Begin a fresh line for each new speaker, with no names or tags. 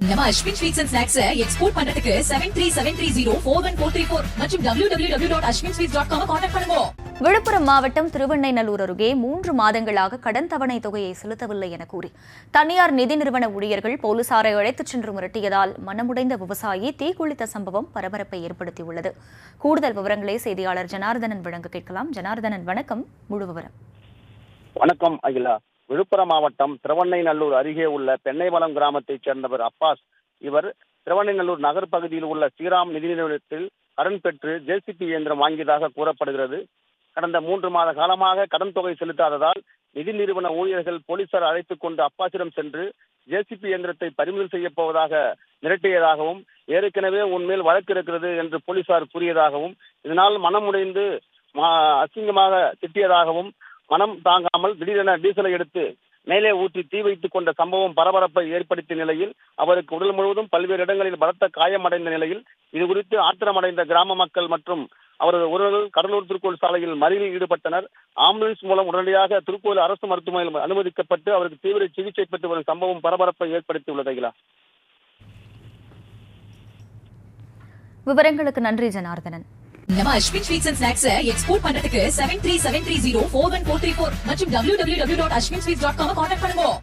நம்ம Ashwin sweets and snacks export பண்றதுக்கு 7373041434 மற்றும் www.ashwinsweets.com கான்டாக்ட் பண்ணுங்க.
விழுப்புரம் மாவட்டம் திருவெண்ணைநல்லூர் அருகே 3 மாதங்களாக கடன் தவணை தொகையை செலுத்தவில்லை என கூறி தனியார் நிதி நிறுவன ஊழியர்கள் போலீசாரை அழைத்துச் சென்று மிரட்டியதால் மனமுடைந்த விவசாயி தீக்குளித்த சம்பவம் பரபரப்பை ஏற்படுத்தியுள்ளது. கூடுதல் விவரங்களை செய்தியாளர் ஜனார்தனன் வழங்க கேட்கலாம். ஜனார்தனன், வணக்கம். முழு விவரம்.
வணக்கம் அகிலா. விழுப்புரம் மாவட்டம் திருவெண்ணைநல்லூர் அருகே உள்ள பெண்ணைவளம் கிராமத்தைச் சேர்ந்தவர் அப்பாஸ். இவர் திருவெண்ணைநல்லூர் நகர் பகுதியில் உள்ள ஸ்ரீராம் நிதி நிறுவனத்தில் கடன் பெற்று ஜேசிபி இயந்திரம் வாங்கியதாக கூறப்படுகிறது. கடந்த 3 மாத காலமாக கடன் தொகை செலுத்தாததால் நிதி நிறுவன ஊழியர்கள் போலீசார் அழைத்துக் கொண்டு அப்பாசிடம் சென்று ஜேசிபி இயந்திரத்தை பறிமுதல் செய்யப் போவதாக மிரட்டியதாகவும், ஏற்கனவே உன்மேல் வழக்கு இருக்கிறது என்று போலீசார் கூறியதாகவும், இதனால் மனமுடைந்து அசிங்கமாக திட்டியதாகவும், மனம் தாங்காமல் திடீரென டீசலை எடுத்து மேலே ஊற்றி தீ வைத்துக் கொண்ட சம்பவம் பரபரப்பை ஏற்படுத்திய நிலையில் அவருக்கு உடல் முழுவதும் பல்வேறு இடங்களில் பலத்த காயமடைந்த நிலையில் இது குறித்து ஆத்திரமடைந்த கிராம மக்கள் மற்றும் அவரது உறவுகள் கடலூர் திருக்கோயில் சாலையில் மறியலில் ஈடுபட்டனர். ஆம்புலன்ஸ் மூலம் உடனடியாக திருக்கோயில் அரசு மருத்துவமனையில் அனுமதிக்கப்பட்டு அவருக்கு தீவிர சிகிச்சை பெற்று வரும் சம்பவம் பரபரப்பை ஏற்படுத்தியுள்ளது.
விவரங்களுக்கு நன்றி ஜனார்தனன்.
நம்ம Ashwin sweets and snacks export பண்றதுக்கு 7373041434 மற்றும் www.ashwinsweets.com கான்டாக்ட் பண்ணுங்க.